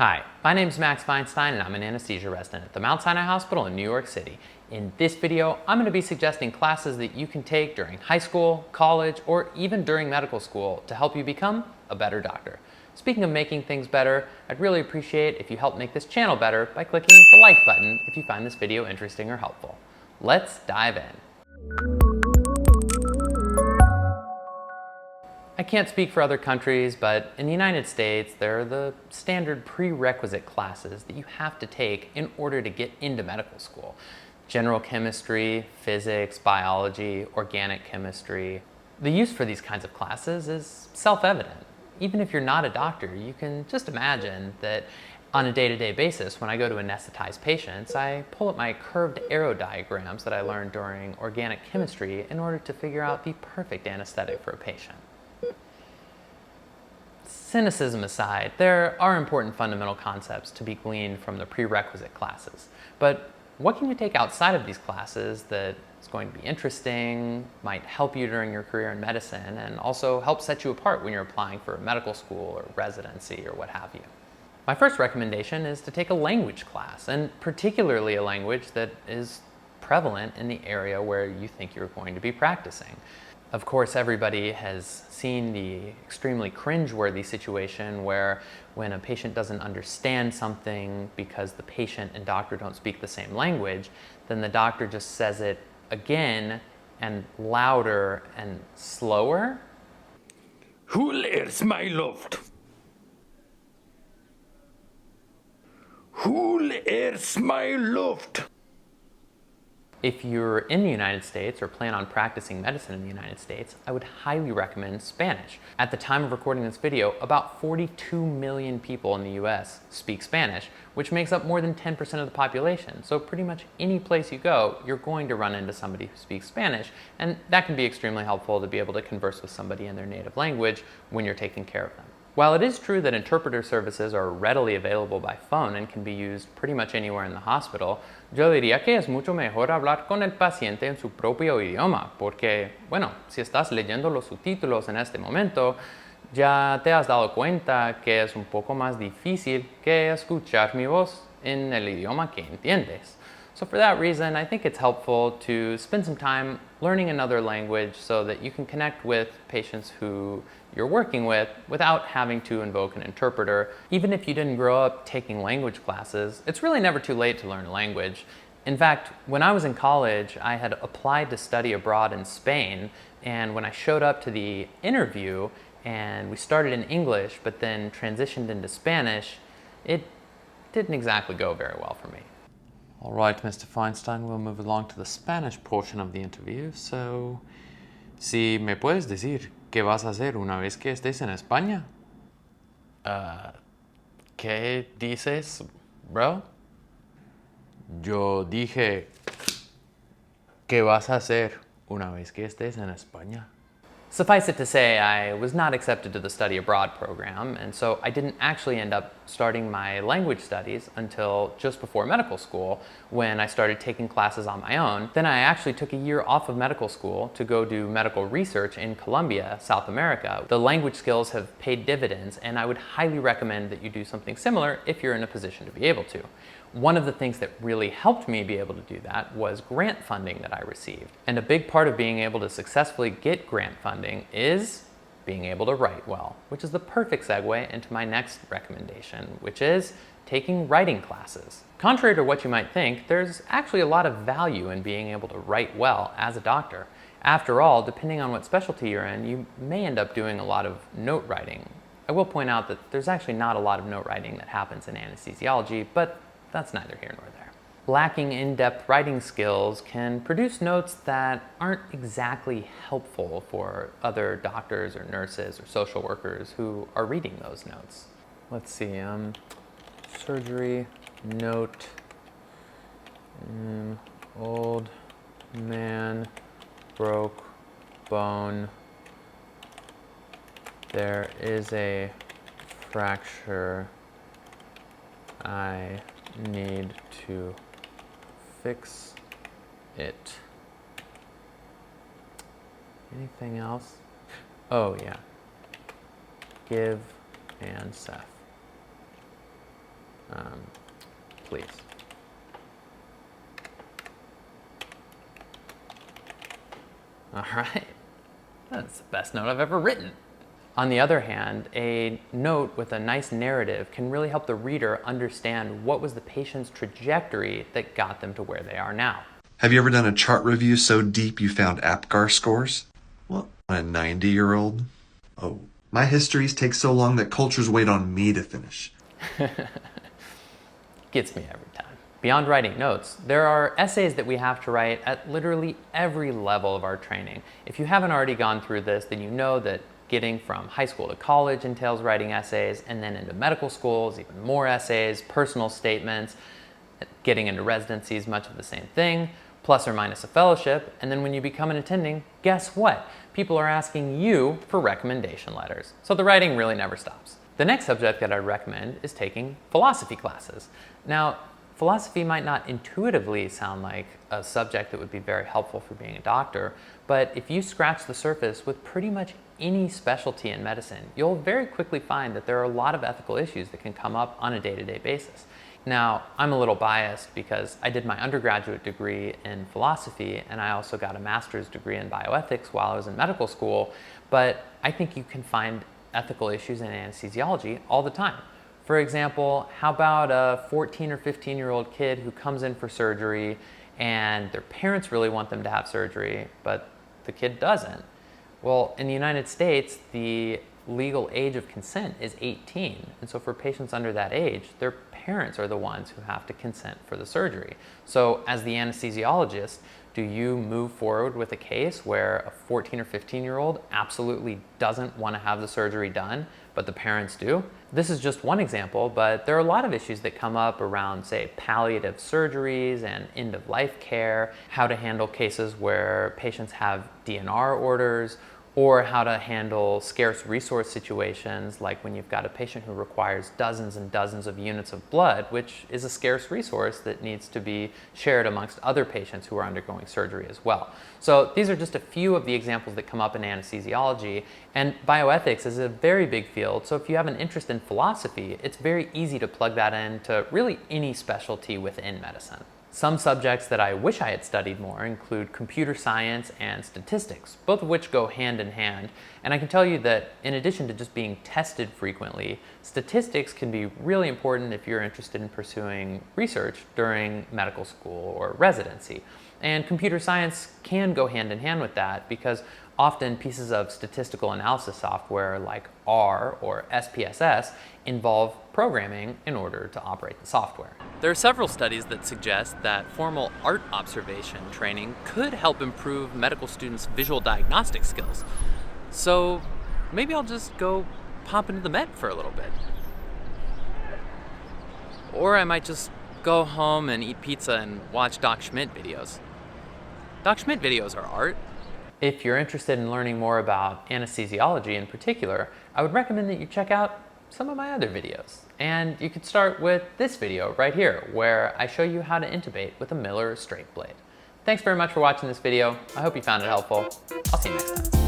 Hi, my name is Max Feinstein and I'm an anesthesia resident at the Mount Sinai Hospital in New York City. In this video, I'm going to be suggesting classes that you can take during high school, college, or even during medical school to help you become a better doctor. Speaking of making things better, I'd really appreciate if you help make this channel better by clicking the like button if you find this video interesting or helpful. Let's dive in. I can't speak for other countries, but in the United States, there are the standard prerequisite classes that you have to take in order to get into medical school. General chemistry, physics, biology, organic chemistry. The use for these kinds of classes is self-evident. Even if you're not a doctor, you can just imagine that on a day-to-day basis, when I go to anesthetize patients, I pull up my curved arrow diagrams that I learned during organic chemistry in order to figure out the perfect anesthetic for a patient. Cynicism aside, there are important fundamental concepts to be gleaned from the prerequisite classes. But what can you take outside of these classes that is going to be interesting, might help you during your career in medicine, and also help set you apart when you're applying for medical school or residency or what have you? My first recommendation is to take a language class, and particularly a language that is prevalent in the area where you think you're going to be practicing. Of course, everybody has seen the extremely cringe-worthy situation where when a patient doesn't understand something because the patient and doctor don't speak the same language, then the doctor just says it again and louder and slower. Hoe is my luft? Hoe is my luft? If you're in the United States or plan on practicing medicine in the United States, I would highly recommend Spanish. At the time of recording this video, about 42 million people in the US speak Spanish, which makes up more than 10% of the population. So pretty much any place you go, you're going to run into somebody who speaks Spanish, and that can be extremely helpful to be able to converse with somebody in their native language when you're taking care of them. While it is true that interpreter services are readily available by phone and can be used pretty much anywhere in the hospital, yo diría que es mucho mejor hablar con el paciente en su propio idioma, porque, bueno, si estás leyendo los subtítulos en este momento, ya te has dado cuenta que es un poco más difícil que escuchar mi voz en el idioma que entiendes. So for that reason, I think it's helpful to spend some time learning another language so that you can connect with patients who you're working with without having to invoke an interpreter. Even if you didn't grow up taking language classes, it's really never too late to learn a language. In fact, when I was in college, I had applied to study abroad in Spain, and when I showed up to the interview and we started in English but then transitioned into Spanish, it didn't exactly go very well for me. All right, Mr. Feinstein, we'll move along to the Spanish portion of the interview. So, si me puedes decir qué vas a hacer una vez que estés en España? ¿Qué dices, bro? Yo dije, ¿qué vas a hacer una vez que estés en España? Suffice it to say, I was not accepted to the study abroad program, and so I didn't actually end up starting my language studies until just before medical school, when I started taking classes on my own. Then I actually took a year off of medical school to go do medical research in Colombia, South America. The language skills have paid dividends, and I would highly recommend that you do something similar if you're in a position to be able to. One of the things that really helped me be able to do that was grant funding that I received. And a big part of being able to successfully get grant funding is being able to write well, which is the perfect segue into my next recommendation, which is taking writing classes. Contrary to what you might think, there's actually a lot of value in being able to write well as a doctor. After all, depending on what specialty you're in, you may end up doing a lot of note writing. I will point out that there's actually not a lot of note writing that happens in anesthesiology, but that's neither here nor there. Lacking in-depth writing skills can produce notes that aren't exactly helpful for other doctors or nurses or social workers who are reading those notes. Let's see, surgery note, old man broke bone. There is a fracture. I need to fix it. Anything else? Oh yeah. Give and Seth. please. All right, that's the best note I've ever written. On the other hand, a note with a nice narrative can really help the reader understand what was the patient's trajectory that got them to where they are now. Have you ever done a chart review so deep you found APGAR scores? What, on a 90-year-old? Oh, my histories take so long that cultures wait on me to finish. Gets me every time. Beyond writing notes, there are essays that we have to write at literally every level of our training. If you haven't already gone through this, then you know that getting from high school to college entails writing essays, and then into medical schools, even more essays, personal statements. Getting into residency is much of the same thing, plus or minus a fellowship, and then when you become an attending, guess what? People are asking you for recommendation letters. So the writing really never stops. The next subject that I recommend is taking philosophy classes. Now, philosophy might not intuitively sound like a subject that would be very helpful for being a doctor, but if you scratch the surface with pretty much any specialty in medicine, you'll very quickly find that there are a lot of ethical issues that can come up on a day-to-day basis. Now, I'm a little biased because I did my undergraduate degree in philosophy and I also got a master's degree in bioethics while I was in medical school, but I think you can find ethical issues in anesthesiology all the time. For example, how about a 14 or 15-year-old kid who comes in for surgery and their parents really want them to have surgery, but the kid doesn't? Well, in the United States, the legal age of consent is 18. And so for patients under that age, their parents are the ones who have to consent for the surgery. So as the anesthesiologist, do you move forward with a case where a 14 or 15-year-old absolutely doesn't want to have the surgery done, but the parents do? This is just one example, but there are a lot of issues that come up around, say, palliative surgeries and end-of-life care, how to handle cases where patients have DNR orders, or how to handle scarce resource situations like when you've got a patient who requires dozens and dozens of units of blood, which is a scarce resource that needs to be shared amongst other patients who are undergoing surgery as well. So these are just a few of the examples that come up in anesthesiology, and bioethics is a very big field, so if you have an interest in philosophy, it's very easy to plug that into really any specialty within medicine. Some subjects that I wish I had studied more include computer science and statistics, both of which go hand in hand. And I can tell you that in addition to just being tested frequently, statistics can be really important if you're interested in pursuing research during medical school or residency. And computer science can go hand in hand with that because often pieces of statistical analysis software like R or SPSS involve programming in order to operate the software. There are several studies that suggest that formal art observation training could help improve medical students' visual diagnostic skills. So maybe I'll just go pop into the Met for a little bit. Or I might just go home and eat pizza and watch Doc Schmidt videos. Doc Schmidt videos are art. If you're interested in learning more about anesthesiology in particular, I would recommend that you check out some of my other videos. And you could start with this video right here, where I show you how to intubate with a Miller straight blade. Thanks very much for watching this video. I hope you found it helpful. I'll see you next time.